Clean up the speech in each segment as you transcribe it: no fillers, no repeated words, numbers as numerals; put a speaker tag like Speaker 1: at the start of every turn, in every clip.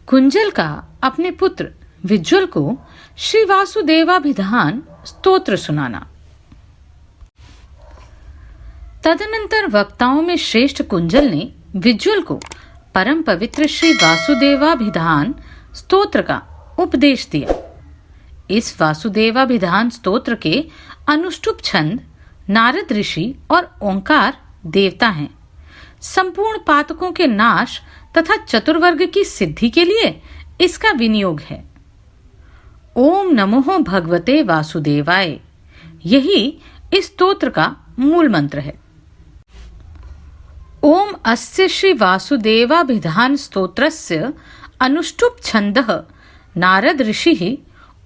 Speaker 1: कुंजल का अपने पुत्र विज्वल को श्री वासुदेवाभिधान स्तोत्र सुनाना। तदनंतर वक्ताओं में श्रेष्ठ कुंजल ने विज्वल को परम पवित्र श्री वासुदेवाभिधान स्तोत्र का उपदेश दिया। इस वासुदेवाभिधान स्तोत्र के अनुष्टुप छंद नारद ऋषि और ओंकार देवता हैं। संपूर्ण पातकों के नाश तथा चतुर्वर्ग की सिद्धि के लिए इसका विनियोग है। ओम नमो भगवते वासुदेवाय, यही इस स्तोत्र का मूल मंत्र है। ओम अस्य श्री वासुदेवाभिधान स्तोत्रस्य अनुष्टुप छंदः नारद ऋषिः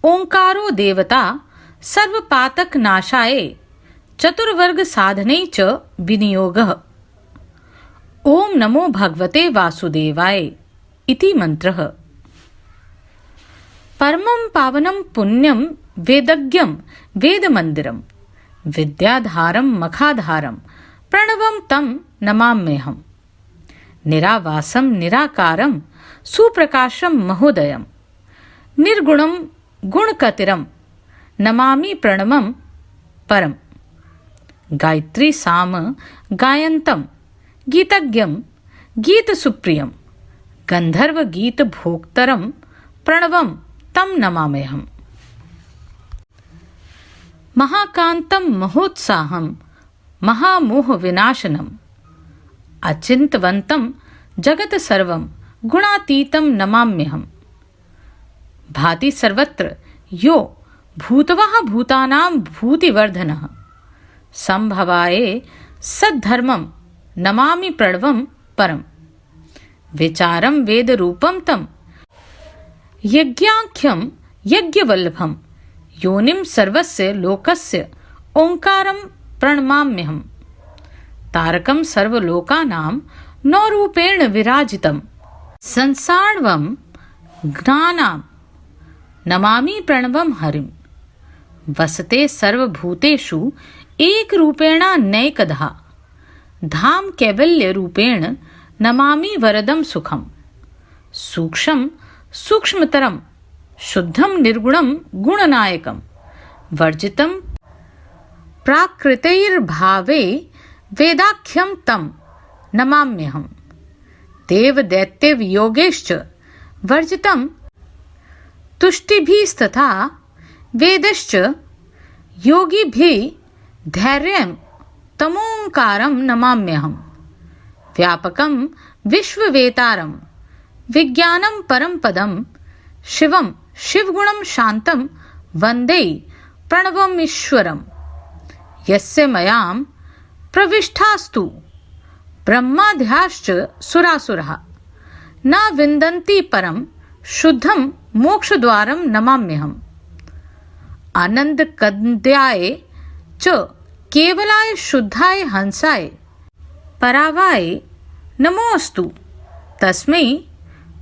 Speaker 1: ओंकारो देवता सर्वपातक नाशाय चतुर्वर्ग साधने च विनियोगः। ओम नमो भगवते वासुदेवाय इति मंत्रः। परमं पावनं पुण्यं वेदज्ञं वेदमंदिरं विद्याधारं मखाधारं प्रणवं तं नमाम्यहम्। निरावासं निराकारं सुप्रकाशं महोदयं निर्गुणं गुणकतिरं नमामि प्रणवं परम्। गायत्री साम गायन्तं गीतज्ञं गीतसुप्रियं गंधर्व गीत भोक्तरं प्रणवं तं नमाम्यहम्। महाकांतं महोत्साहं महामोह विनाशनम् अचिंतवन्तं जगत सर्वं गुणातीतं नमाम्यहम्। भाति सर्वत्र यो भूतवः भूतानां भूतिवर्धनः संभवाय सद्धर्मं नमामि प्रणवं परम्। विचारं वेद रूपं तं यज्ञाख्यं यज्ञवल्लभं योनिं सर्वस्य लोकस्य ओंकारं प्रणमाम्यहम्। तारकं सर्वलोकानां नौरूपेण विराजितं संसारवं ज्ञानां नमामि प्रणवं हरिम्। वसते सर्वभूतेषु एक रूपेण नैकधा धाम कैवल्य रूपेण नमामि वरदं सुखम्। सूक्ष्मं सूक्ष्मतरं शुद्धं निर्गुणं गुणनायकं वर्जितं प्राकृतैर्भावे वेदाख्यं तं नमाम्यहम्। देवदैत्यवियोगैश्च वर्जितं तुष्टिभिस्तथा वेदश्च योगिभिः धैर्यं तमोंकारं नमाम्यहम्। व्यापकं विश्ववेतारं विज्ञानं परं पदं शिवं शिवगुणं शान्तं वन्दे प्रणवमीश्वरम्। यस्य मयां प्रविष्टास्तु ब्रह्माद्याश्च सुरासुरः न विन्दन्ति परं शुद्धं मोक्षद्वारं नमाम्यहम्। आनन्दकन्द्याय च केवलाय शुद्धाय हंसाय परावाय नमोऽस्तु। तस्मै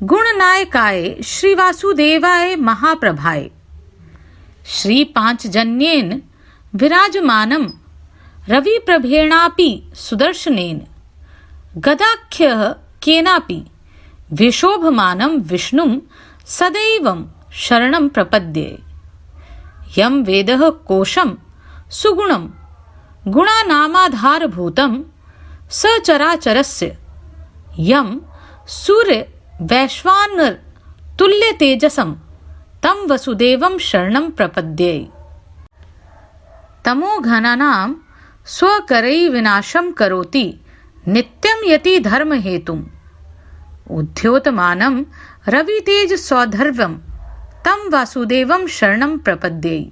Speaker 1: गुणनायकाय श्रीवासुदेवाय महाप्रभाय। श्री पांचजन्येन विराजमानं रविप्रभेणापि सुदर्शनेन गदाख्यः केनापि विशोभमानं विष्णुं सदैवं शरणं प्रपद्ये। यं वेदः कोशं सुगुणं गुणानामाधारभूतं सचराचरस्य यं सूर्य वैश्वानर तुल्य तेजसं तं वसुदेवं शरणं प्रपद्ये। तमोघनानां स्वकरै विनाशं करोति नित्यं यति धर्म हेतुम्। उद्योतमानं रवितेज सौधर्वं तं वासुदेवं शरणं प्रपद्ये।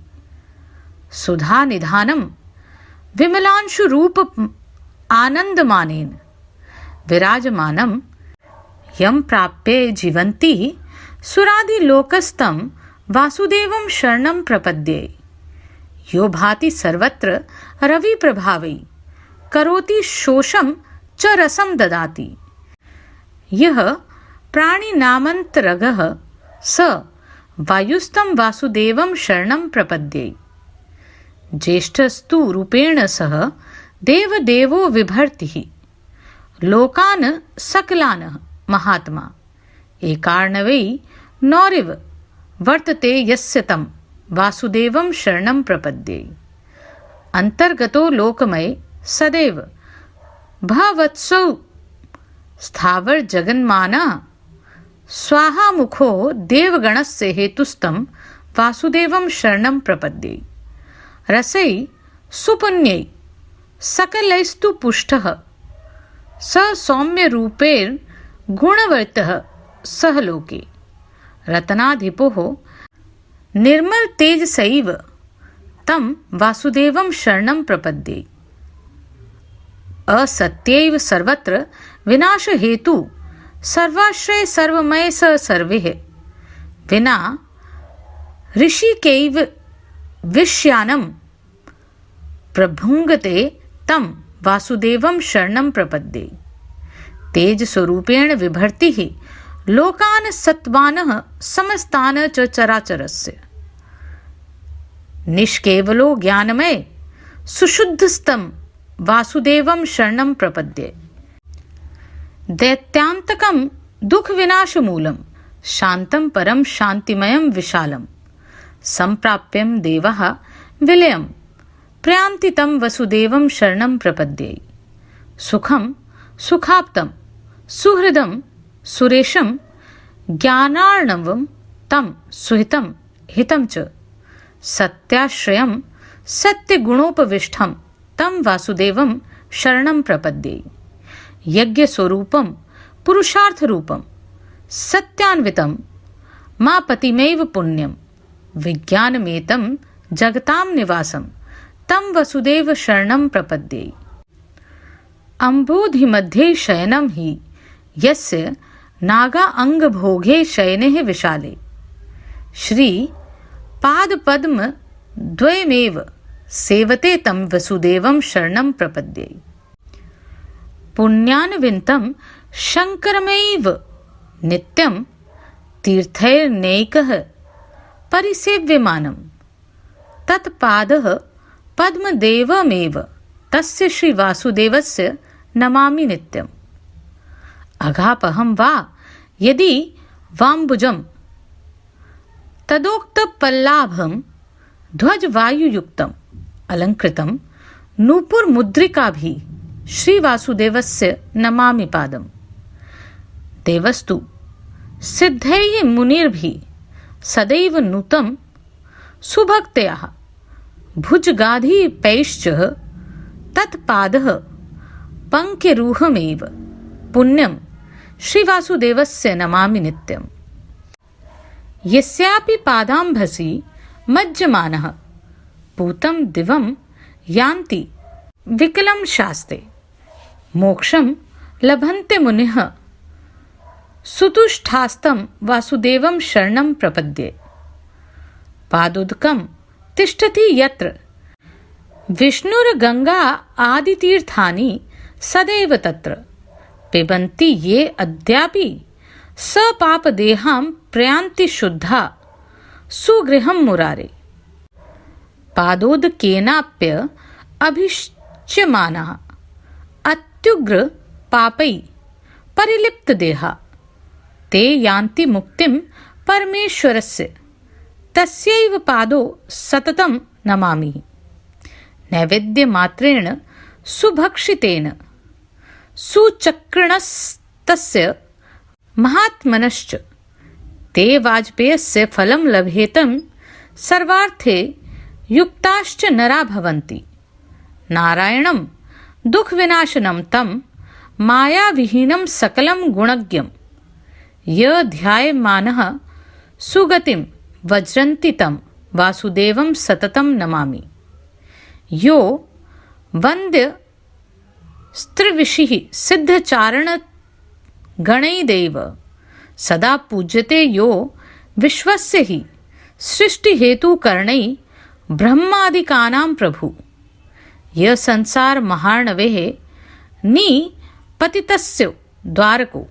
Speaker 1: सुधा निधानं विमलांशु रूप आनंदमानेन विराजमानं यं प्राप्य जीवन्ति सुरादिलोकस्तं वासुदेवं शरणं प्रपद्ये। यो भाति सर्वत्र रवि प्रभावै करोति शोषं च रसं ददाति। यः प्राणिनामन्तरगः स वायुस्तं वासुदेवं शरणं प्रपद्ये। ज्येष्ठस्तु रूपेण सह देवदेवो विभर्तिः लोकान् सकलान् महात्मा एकार्णवै नौरिव वर्तते यस्य तं वासुदेवं शरणं प्रपद्ये। अंतर्गतो लोकमय सदैव भवत्सौ स्थावर जगन्माना स्वाहा मुखो देवगणस्य हेतुस्तं वासुदेवं शरणं प्रपद्ये। रसै सुपुण्यै सकलैस्तु पुष्टः स सौम्यरूपेण गुणवर्तः सह लोके। रत्नाधिपोः निर्मल तेजसैव तं वासुदेवं शरणं प्रपद्ये। असत्यैव सर्वत्र विनाश हेतु सर्वाश्रय सर्वमय स सर्वे। विना ऋषिकैव विषयानं प्रभुङ्गते तं वासुदेवं शरणं प्रपद्ये। तेज स्वरूपेण विभर्तिः लोकान् सत्त्वानः समस्तान् च चराचरस्य। निष्केवलो ज्ञानमय सुशुद्धस्तं वासुदेवं शरणं प्रपद्ये। दैत्यान्तकं दुःखविनाशमूलं शान्तं परं शान्तिमयं विशालं। सम्प्राप्यं देवः विलयं प्रयान्ति तं वसुदेवं शरणं प्रपद्ये। सुखं सुखाप्तं सुहृदं सुरेशं ज्ञानार्णवं तं सुहितं हितं च। सत्याश्रयं सत्यगुणोपविष्टं तं वासुदेवं शरणं प्रपद्ये। यज्ञस्वरूपं पुरुषार्थरूपं सत्यान्वितं मापतिमेव पुण्यं विज्ञानमेतं जगतां निवासं तं वसुदेव शरणं प्रपद्ये। अम्बोधिमध्ये शयनं हि यस्य नागा अंगभोगे शयने विशाले। श्री पादपद्म द्वयमेव सेवते तं वसुदेवं शरणं प्रपद्ये। पुण्यान्वितं शङ्करमेव नित्यं तीर्थैर्नैकः परिसेव्यमानं। तत्पादः पद्मदेवमेव तस्य श्रीवासुदेवस्य नमामि नित्यम्। अघापहं वा यदि वाम्बुजं तदोक्तपल्लाभं ध्वजवायुयुक्तम् अलङ्कृतं नूपुरमुद्रिकाभिः श्रीवासुदेवस्य नमामि पादम्। देवस्तु सिद्धैः मुनिर्भिः सदैव नुतं सुभक्त्याः भुजगाधिपैश्च तत्पादः पङ्क्तिरूहमेव पुण्यं श्रीवासुदेवस्य नमामि नित्यम्। यस्यापि पादाम्भसि मज्जमानः पूतं दिवं यान्ति विकलं शास्ते। मोक्षं लभन्ते मुनिः सुतुष्टास्तं वासुदेवं शरणं प्रपद्ये। पादोदकं तिष्ठति यत्र विष्णुर्गङ्गा आदितीर्थानि सदैव तत्र। पिबन्ति ये अद्यापि सपापदेहां प्रयान्ति शुद्धा सुगृहं मुरारे। पादोदकेनाप्य अभिष्च्यमानः अत्युग्र पापै परिलिप्तदेहा ते यान्ति मुक्तिं परमेश्वरस्य। तस्यैव पादो सततं नमामि। नैवेद्यमात्रेण सुभक्षितेन सुचक्रणस्तस्य महात्मनश्च ते वाजपेयस्य फलं लभेतं सर्वार्थे युक्ताश्च नरा भवन्ति। नारायणं दुःखविनाशनं तं मायाविहीनं सकलं गुणज्ञं य ध्यायमानः सुगतिं व्रजन्ति तं वासुदेवं सततं नमामि। यो वन्द्य स्त्रिविषिः सिद्धचारणगणैदेव सदा पूज्यते यो विश्वस्य हि सृष्टिहेतुकरणैः ब्रह्मादिकानां प्रभु। यः संसार महार्णवेः निपतितस्य द्वारको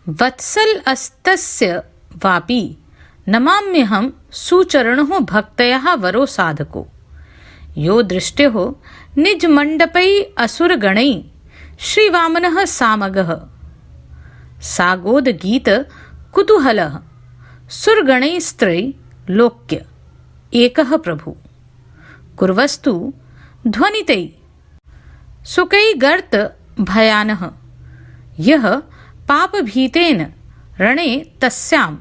Speaker 1: वत्सल अस्तस्य वापि नमाम्यहं सुचरणो भक्तयः वरो साधको। यो दृष्टो निजमण्डपै असुरगणैः श्रीवामनः सामगः सागोद गीत कुतूहलः सुरगणैस्त्रय लोक्य एकः प्रभु कुर्वस्तु ध्वनितै सुकैर्गर्त भयानः यः पापभीतेन रणे तस्यां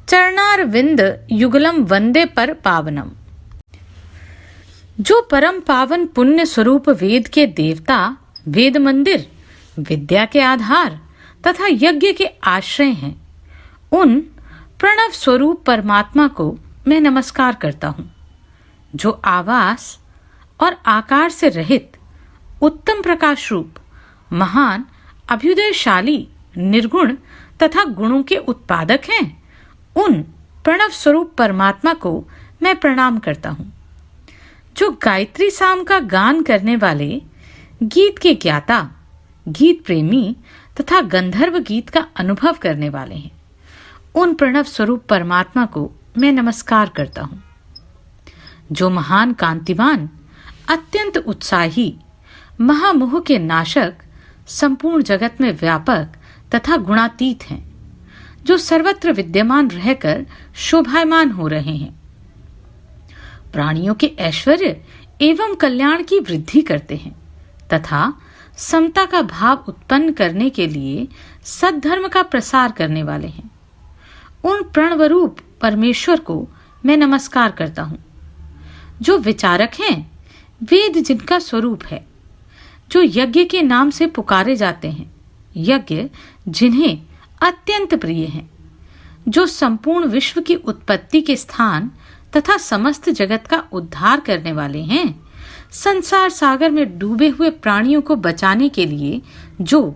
Speaker 1: चरणारविंद युगलम वंदे पर पावनम। जो परम पावन पुण्य स्वरूप वेद के देवता, वेद मंदिर, विद्या के आधार तथा यज्ञ के आश्रय हैं, उन प्रणव स्वरूप परमात्मा को मैं नमस्कार करता हूँ, जो आवास और आकार से रहित उत्तम प्रकाश रूप, महान, अभ्युदयशाली, निर्गुण तथा गुणों के उत्पादक हैं। उन प्रणव स्वरूप परमात्मा को मैं प्रणाम करता हूँ, जो गायत्री साम का गान करने वाले, गीत के ज्ञाता, गीत प्रेमी तथा गंधर्व गीत का अनुभव करने वाले हैं। उन प्रणव स्वरूप परमात्मा को मैं नमस्कार करता हूँ, जो महान, कांतिवान, अत्यंत उत्साही, महामोह के नाशक, संपूर्ण जगत में व्यापक तथा गुणातीत हैं, जो सर्वत्र विद्यमान रहकर शोभायमान हो रहे हैं, प्राणियों के ऐश्वर्य एवं कल्याण की वृद्धि करते हैं तथा समता का भाव उत्पन्न करने के लिए सद्धर्म का प्रसार करने वाले हैं। उन प्रणवरूप परमेश्वर को मैं नमस्कार करता हूँ, जो विचारक हैं, वेद जिनका स्वरूप है, जो यज्ञ के नाम से पुकारे जाते हैं, यज्ञ जिन्हें अत्यंत प्रिय हैं, जो संपूर्ण विश्व की उत्पत्ति के स्थान तथा समस्त जगत का उद्धार करने वाले हैं, संसार सागर में डूबे हुए प्राणियों को बचाने के लिए जो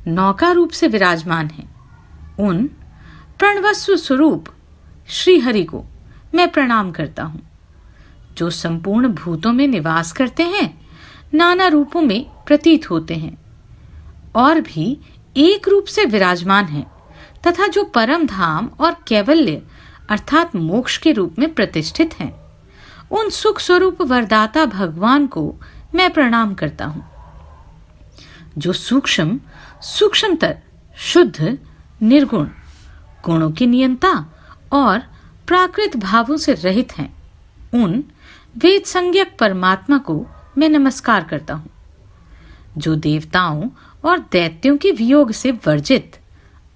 Speaker 1: नौका रूप से विराजमान हैं, उन प्रणवस्व स्वरूप श्री हरि को मैं प्रणाम करता हूँ, जो संपूर्ण भूतों में निवास करते हैं, नाना रूपों में प्रतीत होते हैं और भी एक रूप से विराजमान हैं तथा जो परम धाम और कैवल्य अर्थात मोक्ष के रूप में प्रतिष्ठित हैं। उन सुख स्वरूप वरदाता भगवान को मैं प्रणाम करता हूँ, जो सूक्ष्म, सूक्ष्मतर, शुद्ध, निर्गुण, गुणों की नियंता और प्राकृत भावों से रहित हैं। उन वेद संज्ञक परमात्मा को मैं नमस्कार करता हूँ, जो देवताओं और दैत्यों के वियोग से वर्जित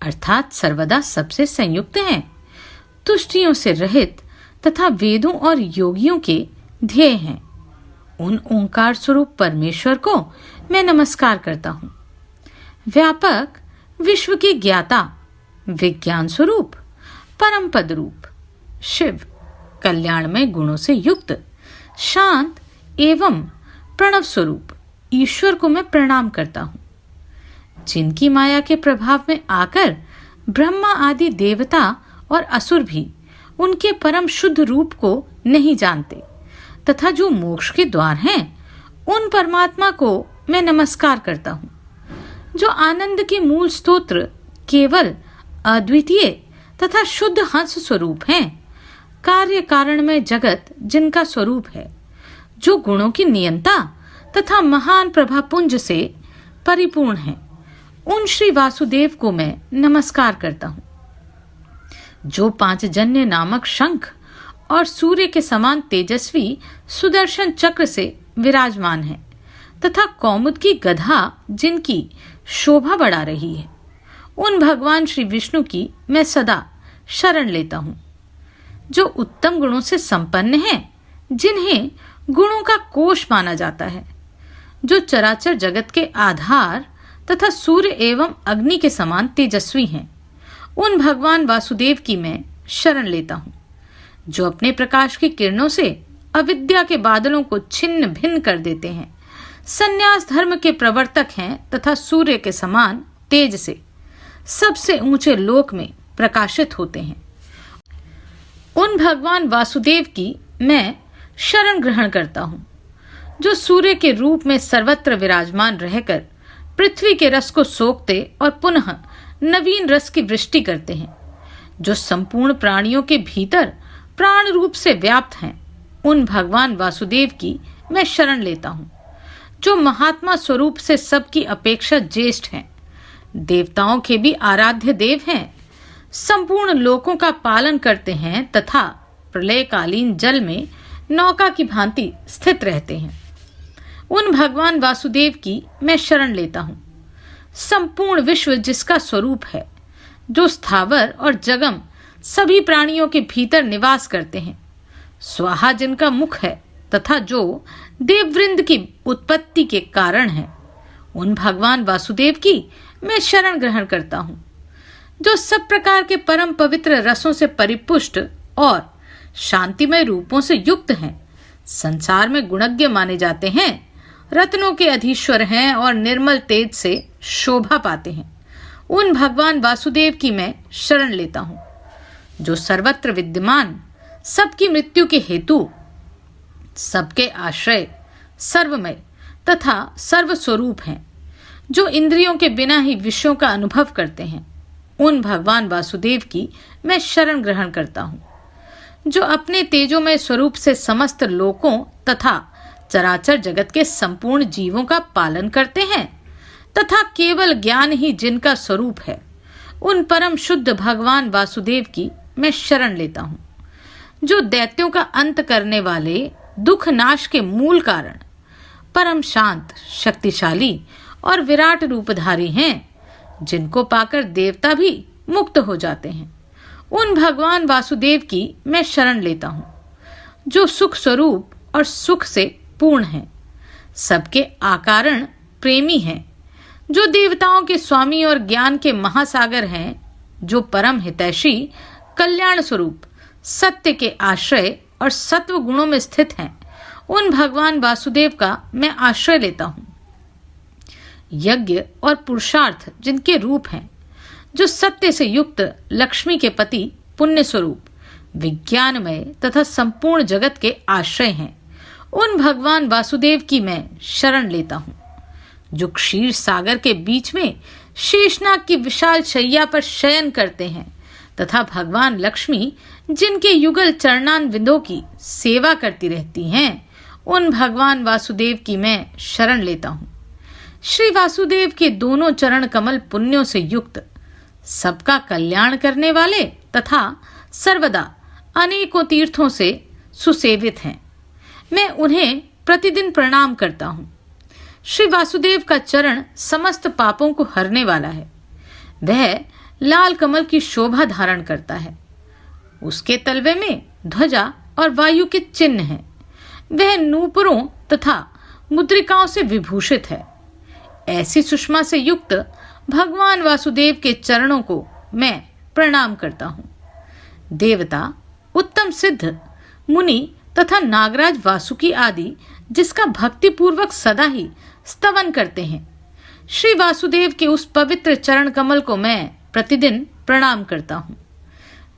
Speaker 1: अर्थात सर्वदा सबसे संयुक्त हैं, तुष्टियों से रहित तथा वेदों और योगियों के ध्येय हैं। उन ओंकार स्वरूप परमेश्वर को मैं नमस्कार करता हूँ, व्यापक, विश्व के ज्ञाता, विज्ञान स्वरूप, परम पद रूप, शिव, कल्याणमय गुणों से युक्त, शांत एवं प्रणव स्वरूप ईश्वर को मैं प्रणाम करता हूँ, जिनकी माया के प्रभाव में आकर ब्रह्मा आदि देवता और असुर भी उनके परम शुद्ध रूप को नहीं जानते तथा जो मोक्ष के द्वार हैं, उन परमात्मा को मैं नमस्कार करता हूँ, जो आनंद के मूल स्तोत्र, केवल, अद्वितीय तथा शुद्ध हंस स्वरूप हैं, कार्य कारण में जगत जिनका स्वरूप है, जो गुणों की नियंता तथा महान प्रभापुंज से परिपूर्ण है। उन श्री वासुदेव को मैं नमस्कार करता हूँ, जो पांचजन्य नामक शंख और सूर्य के समान तेजस्वी सुदर्शन चक्र से विराजमान है तथा कौमुद की गधा जिनकी शोभा बढ़ा रही है। उन भगवान श्री विष्णु की मैं सदा शरण लेता हूँ, जो उत्तम गुणों से संपन्न हैं, जिन्हें गुणों का कोश माना जाता है, जो चराचर जगत के आधार तथा सूर्य एवं अग्नि के समान तेजस्वी हैं। उन भगवान वासुदेव की मैं शरण लेता हूँ, जो अपने प्रकाश की किरणों से अविद्या के बादलों को छिन्न भिन्न कर देते हैं, संन्यास धर्म के प्रवर्तक हैं तथा सूर्य के समान तेज से सबसे ऊंचे लोक में प्रकाशित होते हैं। उन भगवान वासुदेव की मैं शरण ग्रहण करता हूँ, जो सूर्य के रूप में सर्वत्र विराजमान रहकर पृथ्वी के रस को सोखते और पुनः नवीन रस की वृष्टि करते हैं, जो संपूर्ण प्राणियों के भीतर प्राण रूप से व्याप्त हैं। उन भगवान वासुदेव की मैं शरण लेता हूँ, जो महात्मा स्वरूप से सबकी अपेक्षा ज्येष्ठ हैं, देवताओं के भी आराध्य देव हैं, संपूर्ण लोकों का पालन करते हैं तथा प्रलयकालीन जल में नौका की भांति स्थित रहते हैं। उन भगवान वासुदेव की मैं शरण लेता हूँ। संपूर्ण विश्व जिसका स्वरूप है, जो स्थावर और जगम सभी प्राणियों के भीतर निवास करते हैं, स्वाहा जिनका मुख है तथा जो देववृंद की उत्पत्ति के कारण है, उन भगवान वासुदेव की मैं शरण ग्रहण करता हूँ। जो सब प्रकार के परम पवित्र रसों से परिपुष्ट और शांतिमय रूपों से युक्त हैं, संसार में गुणज्ञ माने जाते हैं, रत्नों के अधीश्वर हैं और निर्मल तेज से शोभा पाते हैं, उन भगवान वासुदेव की मैं शरण लेता हूँ। जो सर्वत्र विद्यमान, सबकी मृत्यु के हेतु, सबके आश्रय, सर्वमय तथा सर्वस्वरूप हैं, जो इंद्रियों के बिना ही विषयों का अनुभव करते हैं, उन भगवान वासुदेव की मैं शरण ग्रहण करता हूँ। जो अपने तेजोमय स्वरूप से समस्त लोकों तथा चराचर जगत के संपूर्ण जीवों का पालन करते हैं तथा केवल ज्ञान ही जिनका स्वरूप है, उन परम शुद्ध भगवान वासुदेव की मैं शरण लेता हूँ। जो दैत्यों का अंत करने वाले, दुख नाश के मूल कारण, परम शांत, शक्तिशाली और विराट रूपधारी हैं, जिनको पाकर देवता भी मुक्त हो जाते हैं, उन भगवान वासुदेव की मैं शरण लेता हूँ। जो सुख स्वरूप और सुख से पूर्ण हैं, सबके आकारण प्रेमी हैं, जो देवताओं के स्वामी और ज्ञान के महासागर हैं, जो परम हितैषी, कल्याण स्वरूप, सत्य के आश्रय और सत्व गुणों में स्थित हैं, उन भगवान वासुदेव का मैं आश्रय लेता हूँ। यज्ञ और पुरुषार्थ जिनके रूप हैं, जो सत्य से युक्त लक्ष्मी के पति, पुण्य स्वरूप, विज्ञानमय तथा संपूर्ण जगत के आश्रय हैं, उन भगवान वासुदेव की मैं शरण लेता हूँ। जो क्षीर सागर के बीच में शेषनाग की विशाल शैया पर शयन करते हैं तथा भगवान लक्ष्मी जिनके युगल चरणान विंदों की सेवा करती रहती हैं, उन भगवान वासुदेव की मैं शरण लेता हूँ। श्री वासुदेव के दोनों चरण कमल पुण्यों से युक्त, सबका कल्याण करने वाले तथा सर्वदा अनेकों तीर्थों से सुसेवित हैं। मैं उन्हें प्रतिदिन प्रणाम करता हूँ। श्री वासुदेव का चरण समस्त पापों को हरने वाला है। वह लाल कमल की शोभा धारण करता है। उसके तलवे में ध्वजा और वायु के चिन्ह हैं। वह नूपुरों तथा मुद्रिकाओं से विभूषित है। ऐसी सुषमा से युक्त भगवान वासुदेव के चरणों को मैं प्रणाम करता हूँ। देवता, उत्तम सिद्ध, मुनि तथा नागराज वासुकी आदि जिसका भक्तिपूर्वक सदा ही स्तवन करते हैं, श्री वासुदेव के उस पवित्र चरण कमल को मैं प्रतिदिन प्रणाम करता हूँ।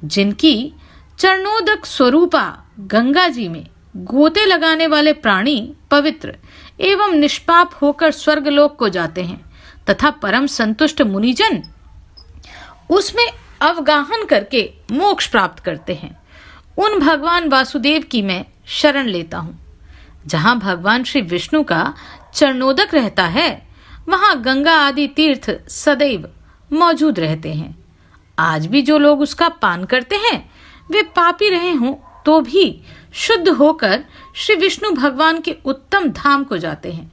Speaker 1: जिनकी चरणोदक स्वरूपा गंगा जी में गोते लगाने वाले प्राणी पवित्र एवं निष्पाप होकर स्वर्गलोक को जाते हैं तथा परम संतुष्ट मुनिजन उसमें अवगाहन करके मोक्ष प्राप्त करते हैं, उन भगवान वासुदेव की मैं शरण लेता हूँ। जहाँ भगवान श्री विष्णु का चरणोदक रहता है, वहाँ गंगा आदि तीर्थ सदैव मौजूद रहते हैं। आज भी जो लोग उसका पान करते हैं, वे पापी रहे हों तो भी शुद्ध होकर श्री विष्णु भगवान के उत्तम धाम को जाते हैं।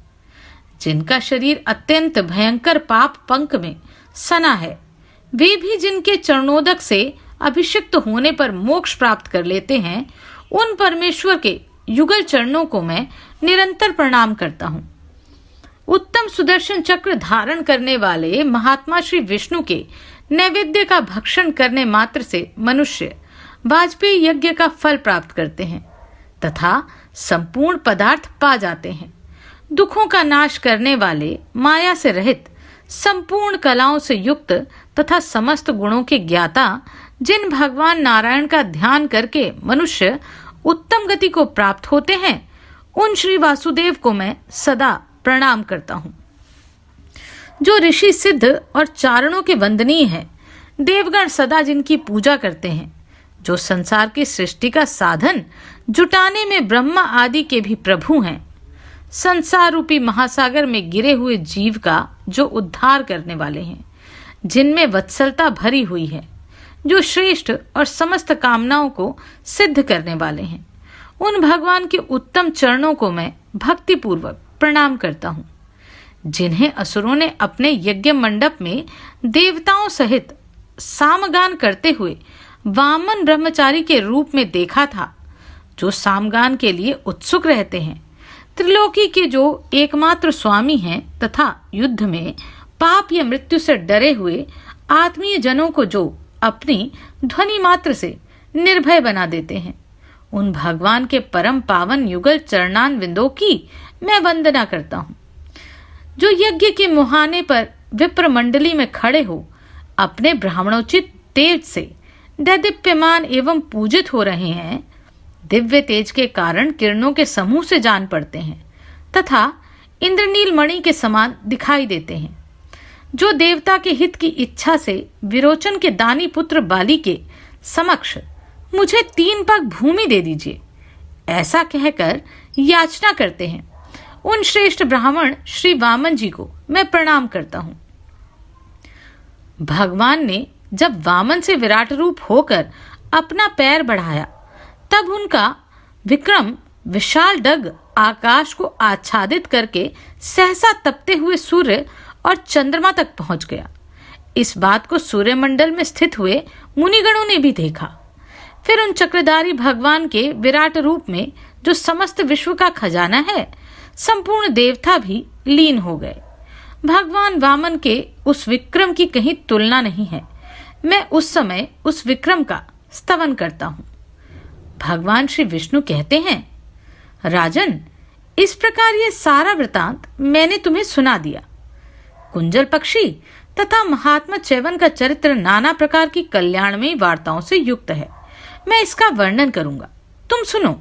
Speaker 1: जिनका शरीर अत्यंत भयंकर पाप पंक में सना है, वे भी जिनके चरणोदक से अभिषिक्त होने पर मोक्ष प्राप्त कर लेते हैं, उन परमेश्वर के युगल चरणों को मैं निरंतर प्रणाम करता हूँ। उत्तम सुदर्शन चक्र धारण करने वाले महात्मा श्री विष्णु के नैवेद्य का भक्षण करने मात्र से मनुष्य वाजपेयी यज्ञ का फल प्राप्त करते हैं तथा संपूर्ण पदार्थ पा जाते हैं। दुखों का नाश करने वाले, माया से रहित, संपूर्ण कलाओं से युक्त तथा समस्त गुणों के ज्ञाता जिन भगवान नारायण का ध्यान करके मनुष्य उत्तम गति को प्राप्त होते हैं, उन श्री वासुदेव को मैं सदा प्रणाम करता हूँ। जो ऋषि सिद्ध और चारणों के वंदनीय हैं, देवगण सदा जिनकी पूजा करते हैं, जो संसार की सृष्टि का साधन जुटाने में ब्रह्मा आदि के भी प्रभु हैं, संसार रूपी महासागर में गिरे हुए जीव का जो उद्धार करने वाले हैं, जिनमें वत्सलता भरी हुई है, जो श्रेष्ठ और समस्त कामनाओं को सिद्ध करने वाले हैं। उन भगवान के उत्तम चरणों को मैं भक्तिपूर्वक प्रणाम करता हूँ, जिन्हें असुरों ने अपने यज्ञ मंडप में देवताओं सहित सामगान करते हुए वामन ब्रह्मचारी के रूप में देखा था, जो सामगान के लिए उत्सुक रहते हैं, त्रिलोकी के जो एकमात्र स्वामी हैं तथा युद्ध में पाप या मृत्यु से डरे हुए आत्मीय जनों को जो अपनी ध्वनि मात्र से निर्भय बना देते हैं। उन भगवान के परम पावन युगल चरणान विंदों की मैं वंदना करता हूँ, जो यज्ञ के मुहाने पर विप्र मंडली में खड़े हो अपने ब्राह्मणोचित तेज से दैदीप्यमान एवं पूजित हो रहे हैं। दिव्य तेज के कारण किरणों के समूह से जान पड़ते हैं तथा इंद्रनील मणि के समान दिखाई देते हैं। जो देवता के हित की इच्छा से विरोचन के दानी पुत्र बाली के समक्ष मुझे 3 पग भूमि दे दीजिए, ऐसा कहकर याचना करते हैं, उन श्रेष्ठ ब्राह्मण श्री वामन जी को मैं प्रणाम करता हूँ। भगवान ने जब वामन से विराट रूप होकर अपना पैर बढ़ाया, तब उनका विक्रम विशाल डग आकाश को आच्छादित करके सहसा तपते हुए सूर्य और चंद्रमा तक पहुंच गया। इस बात को सूर्यमंडल में स्थित हुए मुनिगणों ने भी देखा। फिर उन चक्रधारी भगवान के विराट रूप में जो समस्त विश्व का खजाना है, संपूर्ण देवता भी लीन हो गए। भगवान वामन के उस विक्रम की कहीं तुलना नहीं है। मैं उस समय उस विक्रम का स्तवन करता हूँ। भगवान श्री विष्णु कहते हैं, राजन, इस प्रकार ये सारा वृतांत मैंने तुम्हें सुना दिया। कुंजल पक्षी तथा महात्मा च्यवन का चरित्र नाना प्रकार की कल्याणमयी वार्ताओं से युक्त है। मैं इसका वर्णन करूंगा, तुम सुनो।